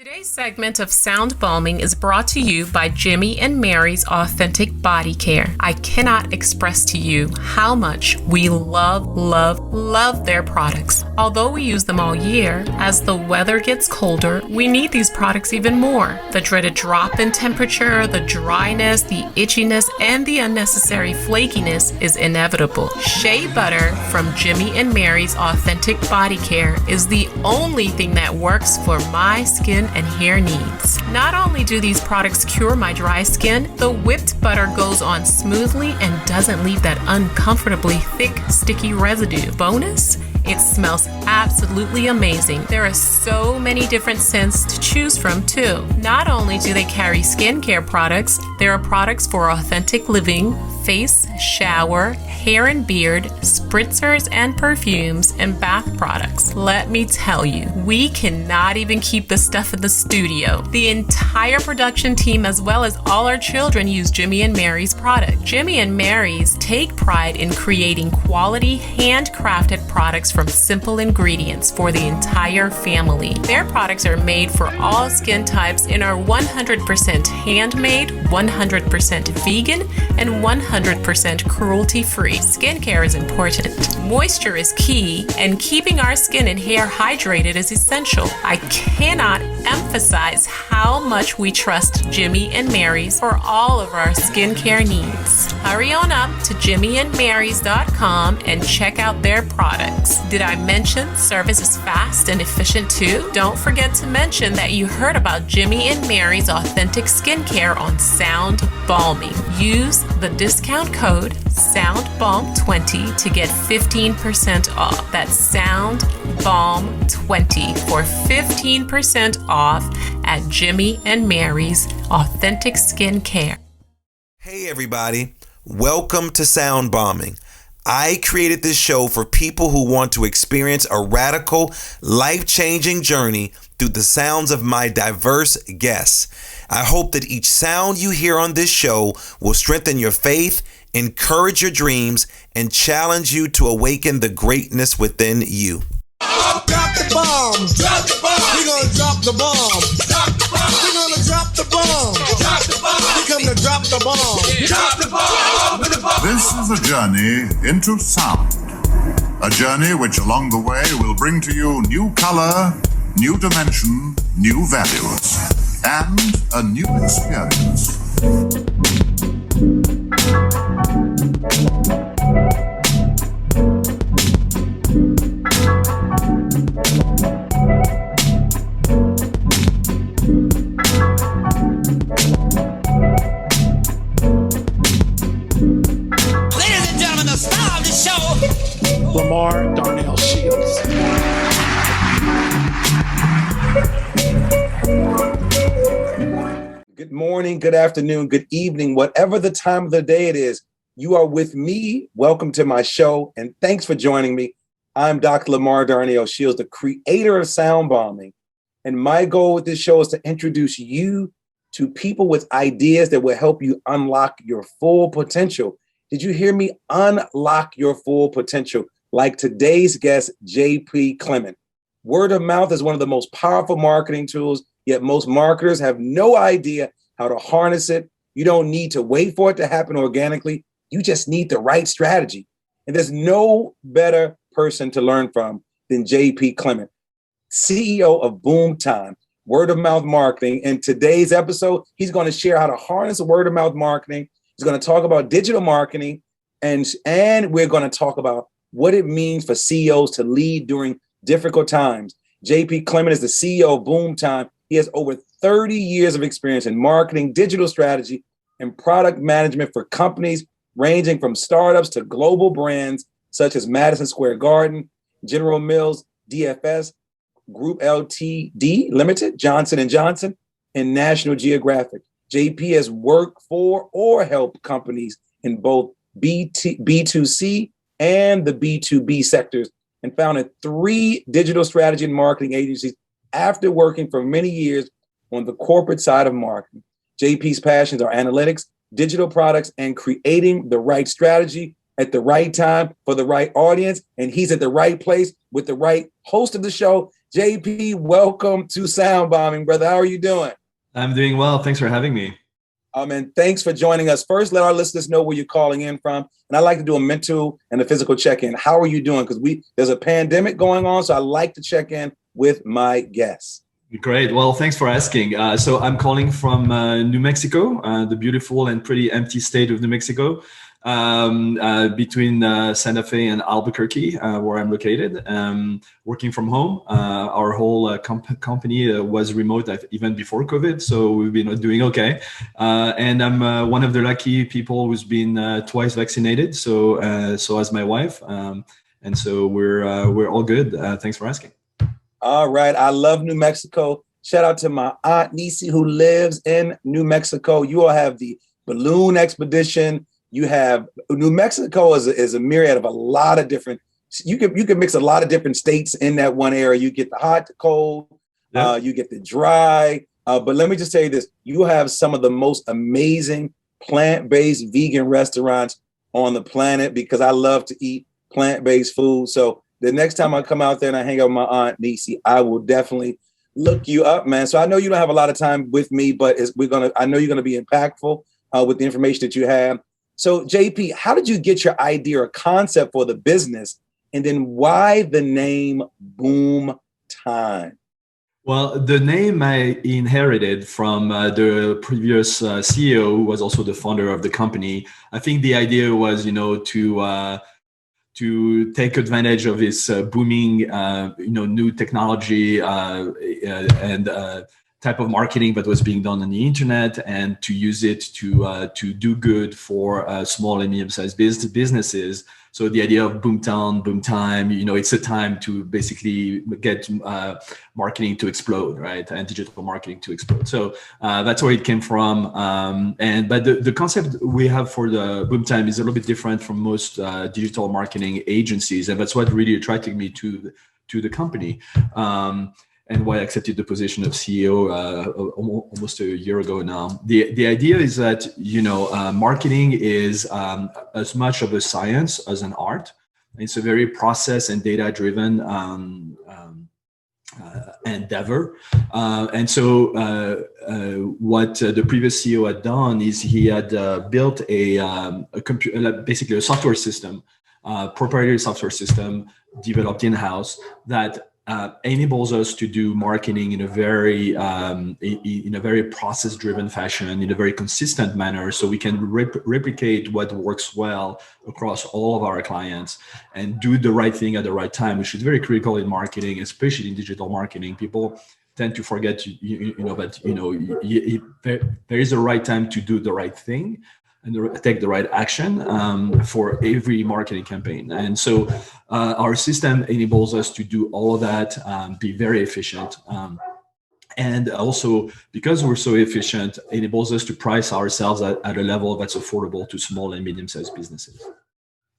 Today's segment of SoundBalming is brought to you by Jimmy and Mary's Authentic Body Care. I cannot express to you how much we love their products. Although we use them all year, as the weather gets colder, we need these products even more. The dreaded drop in temperature, the dryness, the itchiness, and the unnecessary flakiness is inevitable. Shea butter from Jimmy and Mary's Authentic Body Care is the only thing that works for my skin and hair needs. Not only do these products cure my dry skin, the whipped butter goes on smoothly and doesn't leave that uncomfortably thick, sticky residue. Bonus? It smells absolutely amazing. There are so many different scents to choose from too. Not only do they carry skincare products, there are products for authentic living, face, shower, hair and beard, spritzers and perfumes, and bath products. Let me tell you, we cannot even keep the stuff in the studio. The entire production team as well as all our children use Jimmy and Mary's product. Jimmy and Mary's take pride in creating quality, handcrafted products from simple ingredients for the entire family. Their products are made for all skin types and are 100% handmade, 100% vegan, and 100% cruelty-free. Skincare is important. Moisture is key, and keeping our skin and hair hydrated is essential. I cannot emphasize how much we trust Jimmy and Mary's for all of our skincare needs. Hurry on up to jimmyandmarys.com and check out their products. Did I mention service is fast and efficient too? Don't forget to mention that you heard about Jimmy and Mary's Authentic Skincare on SoundBalming. Use the discount code SoundBalm20 to get 15% off. That's SoundBalm20 for 15% off at Jimmy and Mary's Authentic Skincare. Hey everybody, welcome to SoundBalming. I created this show for people who want to experience a radical, life-changing journey through the sounds of my diverse guests. I hope that each sound you hear on this show will strengthen your faith, encourage your dreams, and challenge you to awaken the greatness within you. Drop the bombs. Drop the bomb. We're gonna drop the bomb. Drop the bomb. We're gonna drop the bomb. Drop the bomb. We come to drop the bomb. Drop the bomb. This is a journey into sound. A journey which along the way will bring to you new color, new dimension, new values, and a new experience. Lamar Darnell Shields. Good morning, good afternoon, good evening, whatever the time of the day it is, you are with me. Welcome to my show, and thanks for joining me. I'm Dr. Lamar Darnell Shields, the creator of SoundBalming, and my goal with this show is to introduce you to people with ideas that will help you unlock your full potential. Did you hear me? Unlock your full potential. Like today's guest, JP Clement. Word of mouth is one of the most powerful marketing tools, yet most marketers have no idea how to harness it. You don't need to wait for it to happen organically. You just need the right strategy. And there's no better person to learn from than JP Clement, CEO of Boomtime, word of mouth marketing. In today's episode, he's going to share how to harness word of mouth marketing. He's going to talk about digital marketing, and we're going to talk about what it means for CEOs to lead during difficult times. JP Clement is the CEO of Boomtime. He has over 30 years of experience in marketing, digital strategy, and product management for companies ranging from startups to global brands such as Madison Square Garden, General Mills, DFS, Group Ltd. Limited, Johnson & Johnson, and National Geographic. JP has worked for or helped companies in both B2C and the B2B sectors, and founded 3 digital strategy and marketing agencies after working for many years on the corporate side of marketing. JP's passions are analytics, digital products, and creating the right strategy at the right time for the right audience. And he's at the right place with the right host of the show, JP, welcome to SoundBalming, brother. How are you doing? I'm doing well. Thanks for having me. And thanks for joining us. First, let our listeners know where you're calling in from. And I like to do a mental and a physical check-in. How are you doing? Because there's a pandemic going on, so I like to check in with my guests. Great. Well, thanks for asking. So I'm calling from New Mexico, the beautiful and pretty empty state of New Mexico, between Santa Fe and Albuquerque, where I'm located. Working from home. Our whole company was remote even before COVID, so we've been doing okay. And I'm one of the lucky people who's been twice vaccinated. So as my wife, and so we're all good. Thanks for asking. All right. I love New Mexico. Shout out to my aunt Nisi who lives in New Mexico. You all have the balloon expedition. You have New Mexico is a myriad of a lot of different. You can mix a lot of different states in that one area. You get the hot, the cold, you get the dry. But let me just tell you this: you have some of the most amazing plant-based vegan restaurants on the planet because I love to eat plant-based food. So the next time I come out there and I hang out with my aunt Nisi, I will definitely look you up, man. So I know you don't have a lot of time with me, but I know you're gonna be impactful with the information that you have. So JP, how did you get your idea or concept for the business, and then why the name Boomtime? Well, the name I inherited from the previous CEO, who was also the founder of the company. I think the idea was, to take advantage of this booming, new technology and type of marketing that was being done on the internet, and to use it to do good for small and medium-sized businesses. So the idea of boomtown, boomtime, it's a time to basically get marketing to explode, right? And digital marketing to explode. So that's where it came from. But the concept we have for the boomtime is a little bit different from most digital marketing agencies, and that's what really attracted me to the company. And why I accepted the position of CEO almost a year ago now. The idea is that marketing is as much of a science as an art. It's a very process and data driven endeavor. And so what the previous CEO had done is he had built basically a software system, proprietary software system developed in-house that enables us to do marketing in a very process-driven fashion, in a very consistent manner, so we can replicate what works well across all of our clients and do the right thing at the right time, which is very critical in marketing, especially in digital marketing. People tend to forget, there is a right time to do the right thing and take the right action for every marketing campaign. And so our system enables us to do all of that, be very efficient. And also, because we're so efficient, enables us to price ourselves at a level that's affordable to small and medium-sized businesses.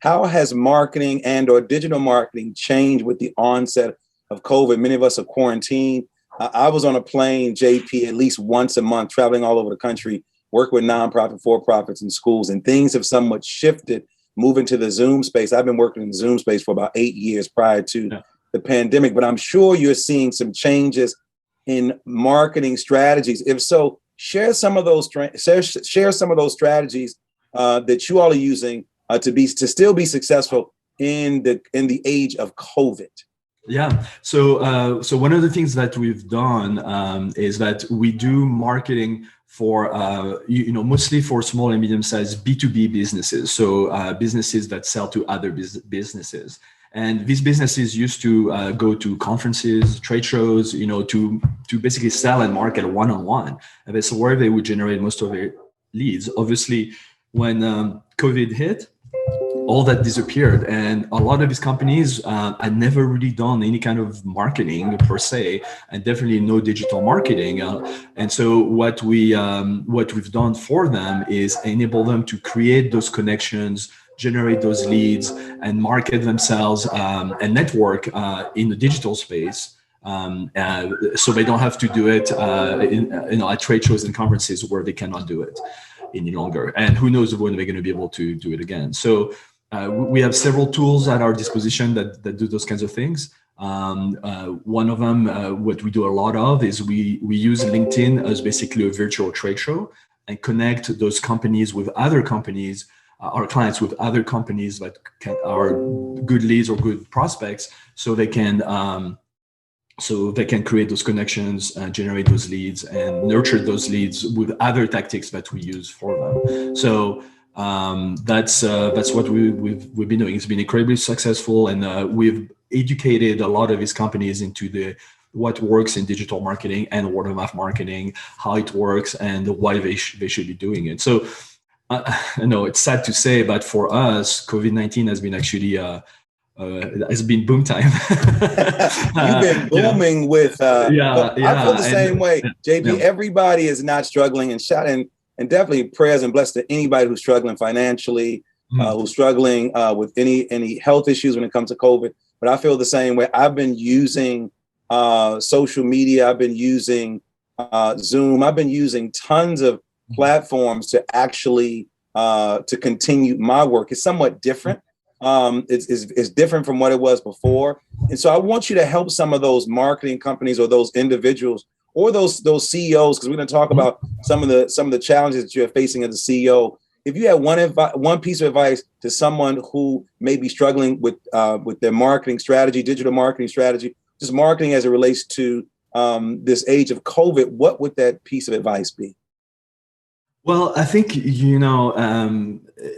How has marketing and or digital marketing changed with the onset of COVID? Many of us are quarantined. I was on a plane, JP, at least once a month, traveling all over the country, work with nonprofit, for-profits and schools, and things have somewhat shifted, moving to the Zoom space. I've been working in the Zoom space for about 8 years prior to the pandemic, but I'm sure you're seeing some changes in marketing strategies. If so, share some of those strategies that you all are using to still be successful in the age of COVID. Yeah. So one of the things that we've done is that we do marketing for mostly for small and medium-sized B2B businesses. So businesses that sell to other businesses. And these businesses used to go to conferences, trade shows, to basically sell and market one-on-one. And that's where they would generate most of their leads. Obviously, when COVID hit, all that disappeared, and a lot of these companies had never really done any kind of marketing per se, and definitely no digital marketing. And so what we've done for them is enable them to create those connections, generate those leads, and market themselves and network in the digital space. So they don't have to do it at trade shows and conferences where they cannot do it any longer. And who knows when they're going to be able to do it again. So we have several tools at our disposition that do those kinds of things. One of them, what we do a lot of, is we use LinkedIn as basically a virtual trade show and connect those companies with other companies, our clients with other companies that are good leads or good prospects, so they can create those connections, generate those leads, and nurture those leads with other tactics that we use for them. So that's what we've been doing. It's been incredibly successful, and we've educated a lot of these companies into what works in digital marketing and word of mouth marketing, how it works, and why they should be doing it. So I know it's sad to say, but for us, COVID-19 has been actually has been boom time. You've been booming with. I feel the same way, JP. Yeah. Everybody is not struggling, and definitely prayers and blessings to anybody who's struggling financially, who's struggling with any health issues when it comes to COVID. But I feel the same way. I've been using social media. I've been using Zoom. I've been using tons of platforms to actually to continue my work. It's somewhat different. It's different from what it was before. And so I want you to help some of those marketing companies or those individuals or those CEOs, because we're going to talk about some of the challenges that you're facing as a CEO. If you had one piece of advice to someone who may be struggling with their marketing strategy, digital marketing strategy, just marketing as it relates to this age of COVID, what would that piece of advice be? Well, I think,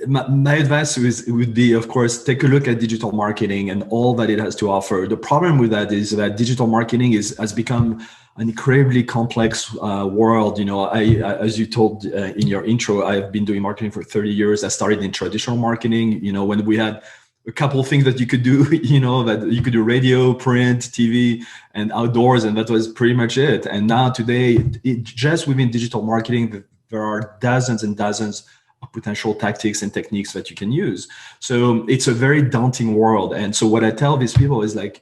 my advice would be, of course, take a look at digital marketing and all that it has to offer. The problem with that is that digital marketing has become an incredibly complex world. As you told in your intro, I've been doing marketing for 30 years. I started in traditional marketing, when we had a couple of things that you could do, that you could do radio, print, TV, and outdoors, and that was pretty much it. And now today, just within digital marketing, there are dozens and dozens of potential tactics and techniques that you can use. So it's a very daunting world. And so what I tell these people is take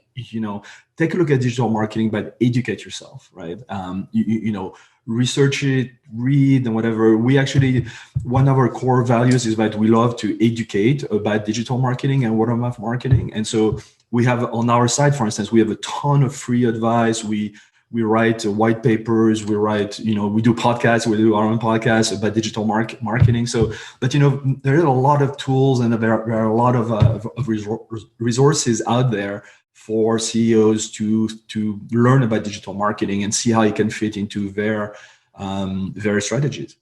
a look at digital marketing, but educate yourself, right? Research it, read, and whatever. One of our core values is that we love to educate about digital marketing and word of mouth marketing. And so we have on our site, for instance, we have a ton of free advice. We write white papers, we do podcasts, we do our own podcasts about digital marketing. So, but there are a lot of tools and there are a lot of resources out there for CEOs to learn about digital marketing and see how it can fit into their strategies.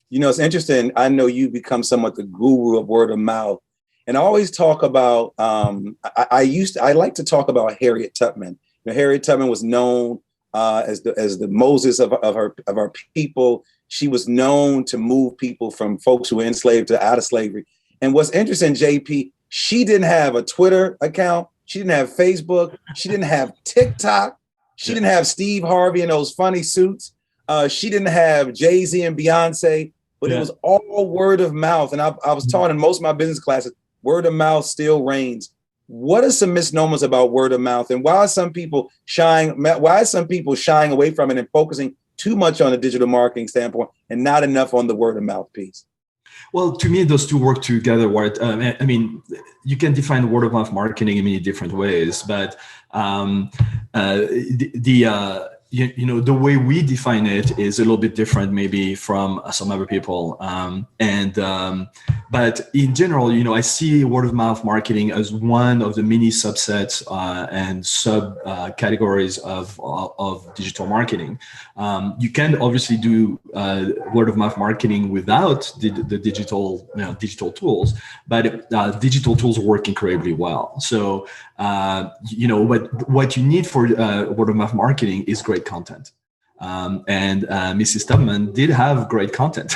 It's interesting. I know you become somewhat the guru of word of mouth, and I always talk about. I like to talk about Harriet Tubman. Harriet Tubman was known as the Moses of our people. She was known to move people from folks who were enslaved to out of slavery. And what's interesting, JP, she didn't have a Twitter account. She didn't have Facebook. She didn't have TikTok. She didn't have Steve Harvey in those funny suits. She didn't have Jay-Z and Beyonce, but it was all word of mouth. And I was taught in most of my business classes, word of mouth still reigns. What are some misnomers about word of mouth, and why are some people shying away from it and focusing too much on the digital marketing standpoint and not enough on the word of mouth piece? Well, to me, those two work together. You can define word of mouth marketing in many different ways, but the way we define it is a little bit different, maybe from some other people. But in general, I see word of mouth marketing as one of the many subsets and sub categories of digital marketing. You can obviously do word of mouth marketing without the digital tools, but digital tools work incredibly well. So, what you need for word of mouth marketing is great content. And Mrs. Tubman did have great content,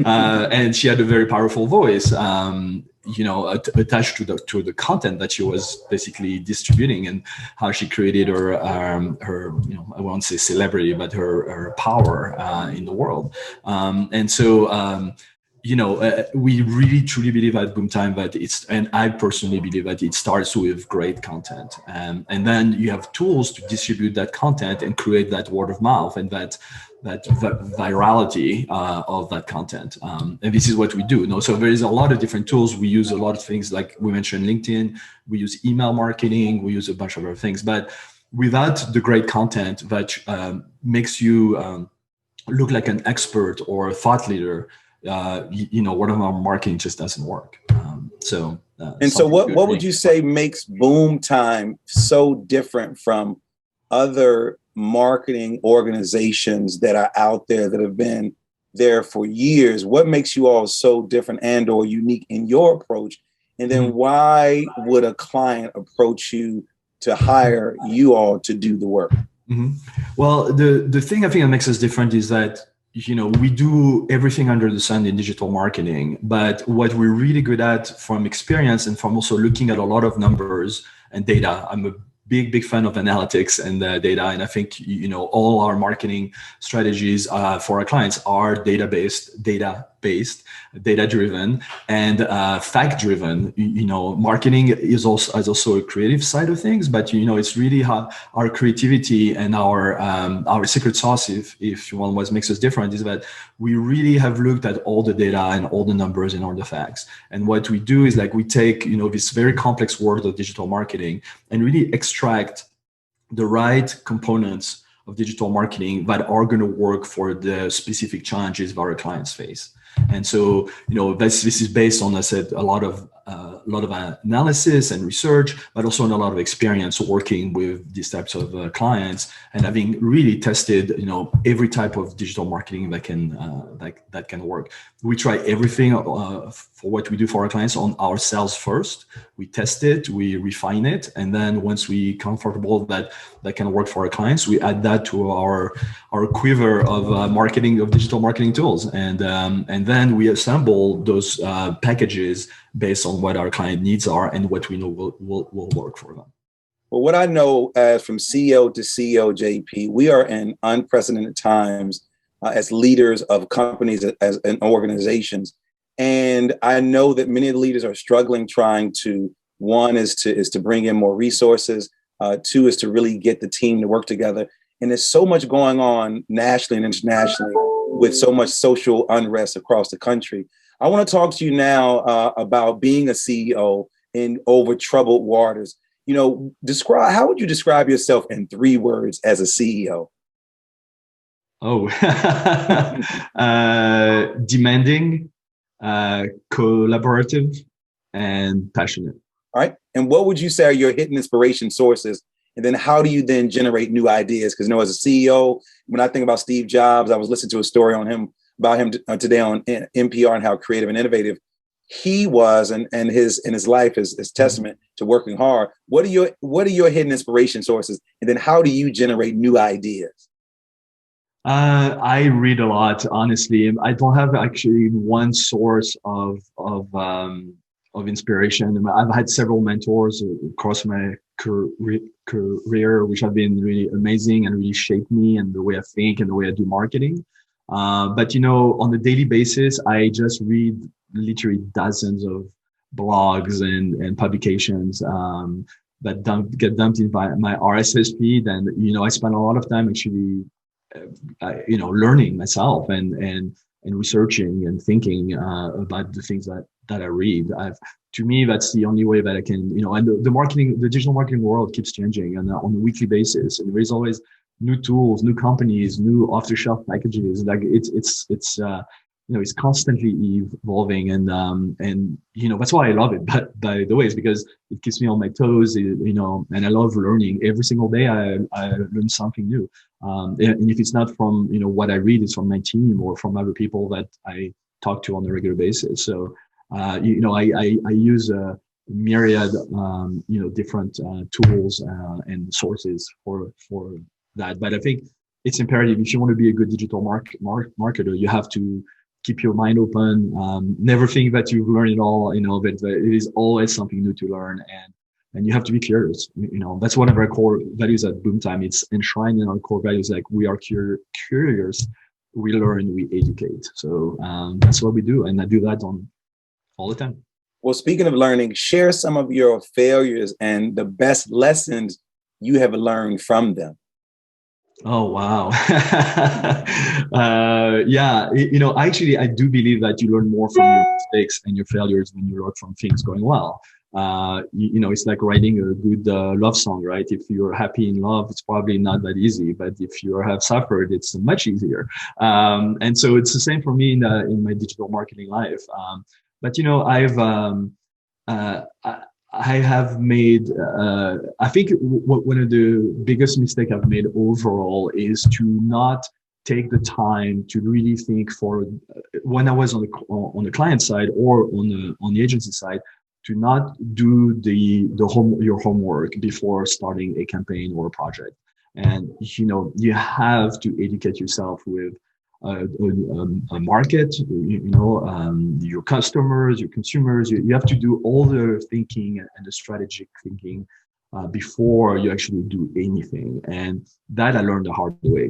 and she had a very powerful voice, attached to the content that she was basically distributing, and how she created her I won't say celebrity, but her power in the world. And so we really truly believe at Boomtime that and I personally believe that it starts with great content, and then you have tools to distribute that content and create that word of mouth and that virality of that content. And this is what we do. So there is a lot of different tools. We use a lot of things, like we mentioned LinkedIn. We use email marketing. We use a bunch of other things, but without the great content that makes you look like an expert or a thought leader, word of mouth marketing just doesn't work. So what would you say makes Boomtime so different from other marketing organizations that are out there that have been there for years? What makes you all so different and or unique in your approach? And then why would a client approach you to hire you all to do the work? Well, the thing I think that makes us different is that we do everything under the sun in digital marketing, but what we're really good at from experience and from also looking at a lot of numbers and data. I'm a big fan of analytics and data, and I think all our marketing strategies for our clients are data-based, data-driven, and fact-driven. Marketing is also a creative side of things, but it's really how our creativity and our secret sauce, if one was makes us different, is that we really have looked at all the data and all the numbers and all the facts. And what we do is we take this very complex world of digital marketing and really extract the right components of digital marketing that are going to work for the specific challenges that our clients face. And so, this is based on, I said, a lot of analysis and research, but also on a lot of experience working with these types of clients and having really tested, every type of digital marketing that can work. We try everything for what we do for our clients on ourselves first. We test it, we refine it, and then once we comfortable that can work for our clients, we add that to our quiver of digital marketing tools, and then we assemble those packages based on what our client needs are and what we know will work for them. Well, what I know as from CEO to CEO, JP, we are in unprecedented times as leaders of companies and organizations. And I know that many of the leaders are struggling, trying to, one is to bring in more resources. Two is to really get the team to work together. And there's so much going on nationally and internationally with so much social unrest across the country. I want to talk to you now about being a CEO in over troubled waters. How would you describe yourself in 3 words as a CEO? Demanding, collaborative, and passionate. All right. And what would you say are your hidden inspiration sources? And then how do you then generate new ideas? Because as a CEO, when I think about Steve Jobs, I was listening to a story about him today on NPR and how creative and innovative he was, and his life is testament to working hard. What are your hidden inspiration sources? And then how do you generate new ideas? I read a lot, honestly. I don't have actually one source of inspiration. I've had several mentors across my career, which have been really amazing and really shaped me and the way I think and the way I do marketing. But on a daily basis, I just read literally dozens of blogs and publications that get dumped in my RSS feed, and I spend a lot of time actually learning myself and researching and thinking about the things that I read. To me, that's the only way that I can, and the digital marketing world keeps changing on a weekly basis, and there's always new tools, new companies, new off-the-shelf packages. It's constantly evolving, and that's why I love it. But by the way, it's because it keeps me on my toes, and I love learning. Every single day I learn something new. And if it's not from what I read, it's from my team or from other people that I talk to on a regular basis. So I use a myriad different tools and sources for that. But I think it's imperative, if you want to be a good digital marketer, you have to keep your mind open. Never think that you've learned it all, but it is always something new to learn, and you have to be curious. That's one of our core values at Boomtime. It's enshrined in our core values. Like, we are curious we learn, we educate. So that's what we do, and I do that all the time. Well, speaking of learning, share some of your failures and the best lessons you have learned from them. Oh, wow. Yeah, actually, I do believe that you learn more from your mistakes and your failures than you learn from things going well. It's like writing a good love song, right? If you're happy in love, it's probably not that easy, but if you have suffered, it's much easier. And so it's the same for me in my digital marketing life. But I have made, I think one of the biggest mistakes I've made overall is to not take the time to really think when I was on the client side or on the agency side, to not do your homework before starting a campaign or a project. And, you have to educate yourself with a market, your customers, your consumers. You have to do all the thinking and the strategic thinking before you actually do anything. And that I learned the hard way,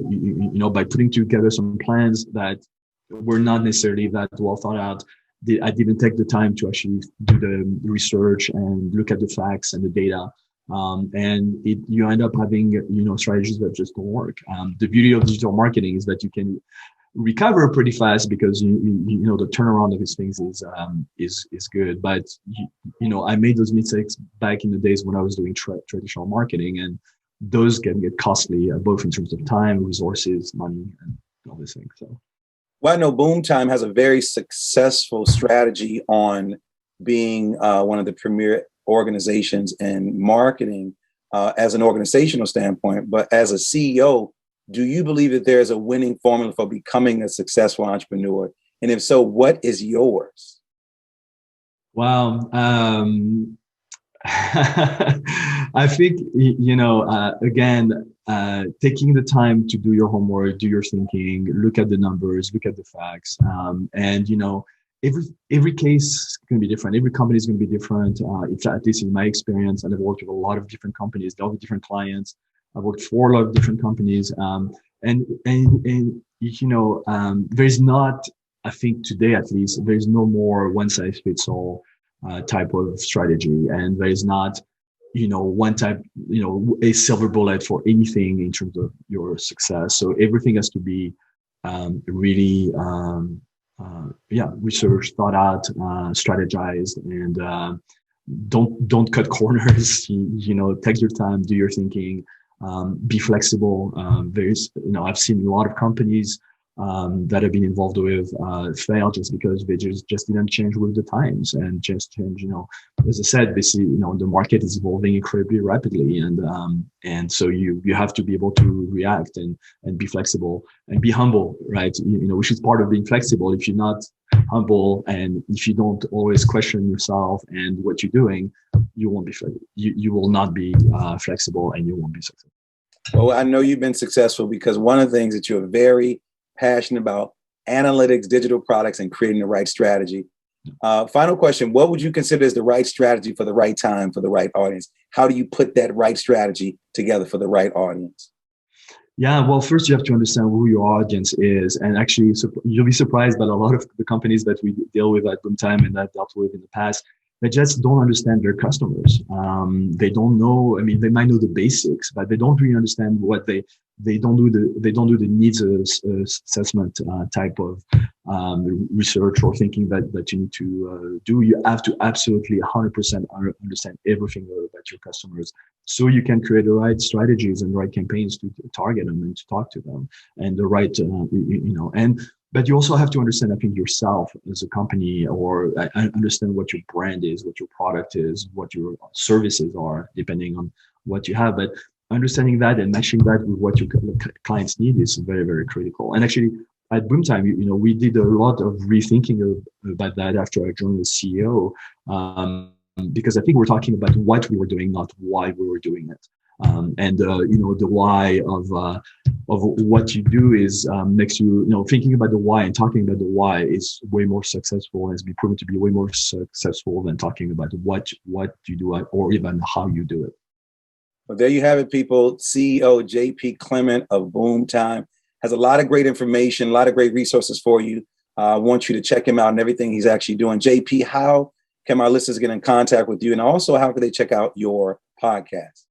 by putting together some plans that were not necessarily that well thought out. I didn't take the time to actually do the research and look at the facts and the data. And you end up having, strategies that just don't work. The beauty of digital marketing is that you can recover pretty fast because the turnaround of these things is good. But I made those mistakes back in the days when I was doing traditional marketing, and those can get costly, both in terms of time, resources, money, and all these things. So, well, I know Boomtime has a very successful strategy on being one of the premier organizations in marketing as an organizational standpoint. But as a CEO, do you believe that there's a winning formula for becoming a successful entrepreneur? And if so, what is yours? Wow. I think, again, taking the time to do your homework, do your thinking, look at the numbers, look at the facts. And, every case is going to be different. Every company is going to be different. At least in my experience, and I've worked with a lot of different companies, a lot of different clients. I've worked for a lot of different companies. There's not, I think today at least, there's no more one size fits all type of strategy. And there's not, one type, a silver bullet for anything in terms of your success. So everything has to be really, researched, thought out, strategized, and don't cut corners. Take your time, do your thinking, be flexible. I've seen a lot of companies that I've been involved with fail just because they just didn't change with the times and just change. As I said, the market is evolving incredibly rapidly, and so you have to be able to react and be flexible and be humble, right? Which is part of being flexible. If you're not humble and if you don't always question yourself and what you're doing, you won't be you will not be flexible, and you won't be successful. Well, I know you've been successful because one of the things that you're very passionate about, analytics, digital products, and creating the right strategy. Final question. What would you consider as the right strategy for the right time, for the right audience? How do you put that right strategy together for the right audience? Yeah, well, first you have to understand who your audience is. And actually, you'll be surprised by a lot of the companies that we deal with at Boomtime and that dealt with in the past. They just don't understand their customers. They don't know. I mean, they might know the basics, but they don't really understand what they don't do the needs assessment type of research or thinking that you need to do. You have to absolutely 100% understand everything about your customers, so you can create the right strategies and the right campaigns to target them and to talk to them, and the right But you also have to understand, I think, yourself as a company, or understand what your brand is, what your product is, what your services are, depending on what you have. But understanding that and matching that with what your clients need is very, very critical. And actually, at Boomtime, we did a lot of rethinking about that after I joined as CEO, because I think we're talking about what we were doing, not why we were doing it. The why of what you do is makes you, thinking about the why and talking about the why is way more successful, and has been proven to be way more successful than talking about what you do or even how you do it. Well, there you have it, people. CEO JP Clement of Boomtime. has a lot of great information, a lot of great resources for you. I want you to check him out and everything he's actually doing. JP, how can my listeners get in contact with you? And also, how can they check out your podcast?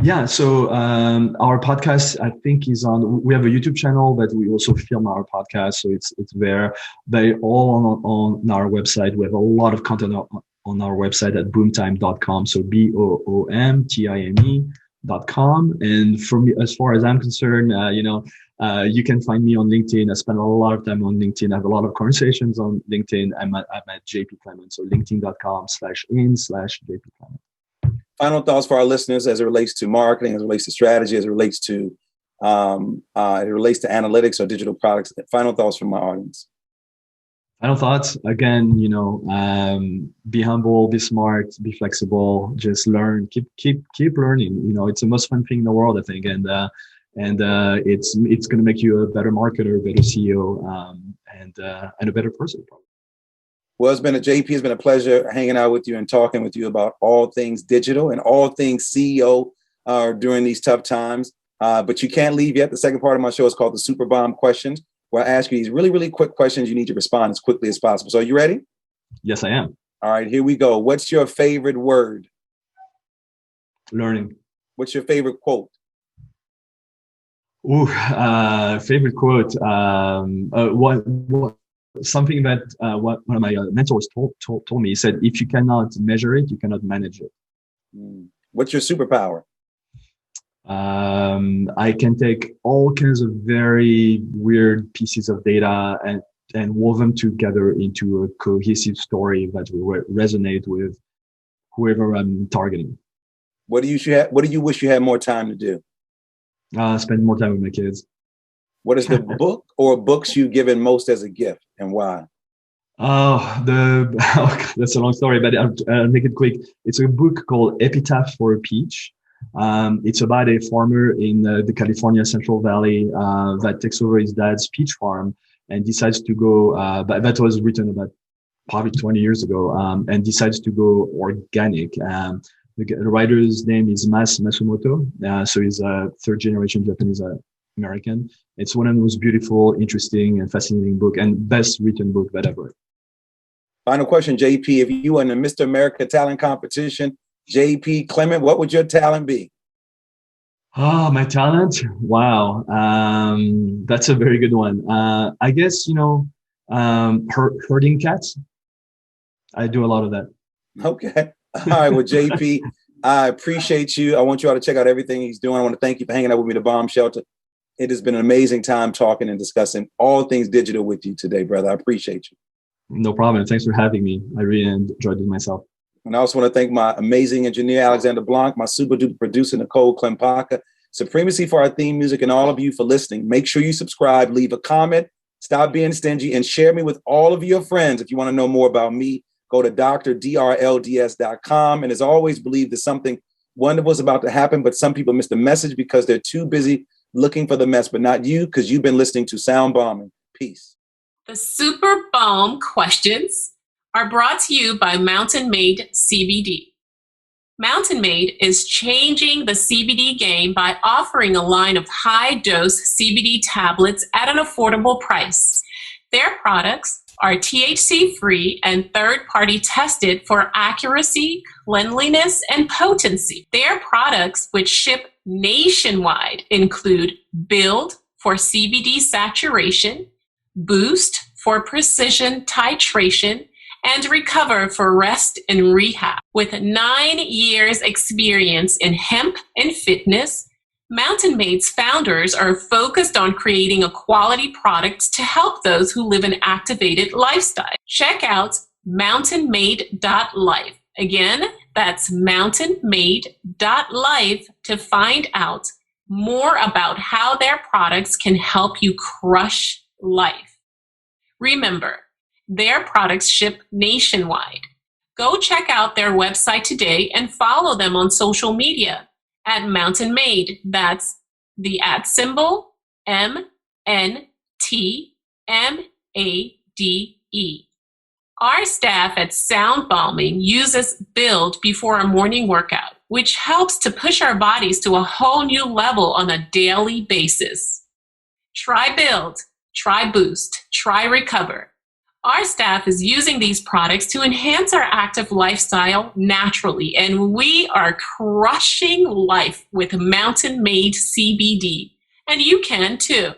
Yeah, so our podcast, I think, is on. We have a YouTube channel, but we also film our podcast, so it's there. They're all on our website. We have a lot of content on our website at boomtime.com. So boomtime.com. And for me, as far as I'm concerned, you can find me on LinkedIn. I spend a lot of time on LinkedIn. I have a lot of conversations on LinkedIn. I'm at JP Clement. So linkedin.com/in/JP Clement. Final thoughts for our listeners as it relates to marketing, as it relates to strategy, as it relates to analytics or digital products. Final thoughts from my audience. Final thoughts. Again, be humble, be smart, be flexible. Just learn. Keep learning. It's the most fun thing in the world, I think, and it's going to make you a better marketer, a better CEO, and a better person, probably. Well, it's been a pleasure hanging out with you and talking with you about all things digital and all things CEO during these tough times. But you can't leave yet. The second part of my show is called the Super Bomb Questions, where I ask you these really, really quick questions. You need to respond as quickly as possible. So are you ready? Yes, I am. All right, here we go. What's your favorite word? Learning. What's your favorite quote? Ooh, favorite quote. Something that one of my mentors told me. He said, if you cannot measure it, you cannot manage it. What's your superpower? I can take all kinds of very weird pieces of data and wove them together into a cohesive story that will resonate with whoever I'm targeting. What do you wish you had more time to do? Spend more time with my kids. What is the book or books you've given most as a gift, and why? That's a long story, but I'll make it quick. It's a book called Epitaph for a Peach. It's about a farmer in the California Central Valley that takes over his dad's peach farm and decides to go. But that was written about probably 20 years ago, and decides to go organic. The writer's name is Masumoto. So he's a third generation Japanese American. It's one of the most beautiful, interesting, and fascinating book, and best written book that I've read. Final question, JP. If you were in a Mr. America talent competition, JP Clement, what would your talent be? Oh, my talent? Wow. That's a very good one. I guess, herding cats. I do a lot of that. Okay. All right. Well, JP, I appreciate you. I want you all to check out everything he's doing. I want to thank you for hanging out with me at the Bomb Shelter. It has been an amazing time talking and discussing all things digital with you today, brother. I appreciate you. No problem. Thanks for having me. I really enjoyed it myself. And I also want to thank my amazing engineer, Alexander Blanc, my super duper producer, Nicole Klempaka, Supremacy for our theme music, and all of you for listening. Make sure you subscribe, leave a comment, stop being stingy, and share me with all of your friends. If you want to know more about me, go to drdrlds.com. And as always, believe that something wonderful is about to happen, but some people miss the message because they're too busy looking for the mess, but not you, because you've been listening to SoundBalming. Peace. The Super Balm questions are brought to you by Mountain Made CBD. Mountain Made is changing the CBD game by offering a line of high-dose CBD tablets at an affordable price. Their products are THC-free and third-party tested for accuracy, cleanliness, and potency. Their products, which ship nationwide, include Build for CBD saturation, Boost for precision titration, and Recover for rest and rehab. With 9 years experience in hemp and fitness, Mountain Made's founders are focused on creating a quality product to help those who live an activated lifestyle. Check out mountainmade.life. Again, that's mountainmade.life to find out more about how their products can help you crush life. Remember, their products ship nationwide. Go check out their website today and follow them on social media at Mountain Made. That's the @MNTMADE. Our staff at SoundBalming uses Build before a morning workout, which helps to push our bodies to a whole new level on a daily basis. Try Build, try Boost, try Recover. Our staff is using these products to enhance our active lifestyle naturally, and we are crushing life with Mountain Made CBD, and you can too.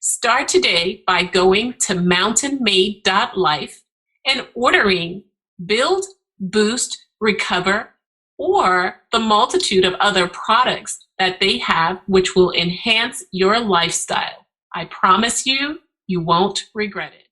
Start today by going to mountainmade.life and ordering Build, Boost, Recover, or the multitude of other products that they have which will enhance your lifestyle. I promise you, you won't regret it.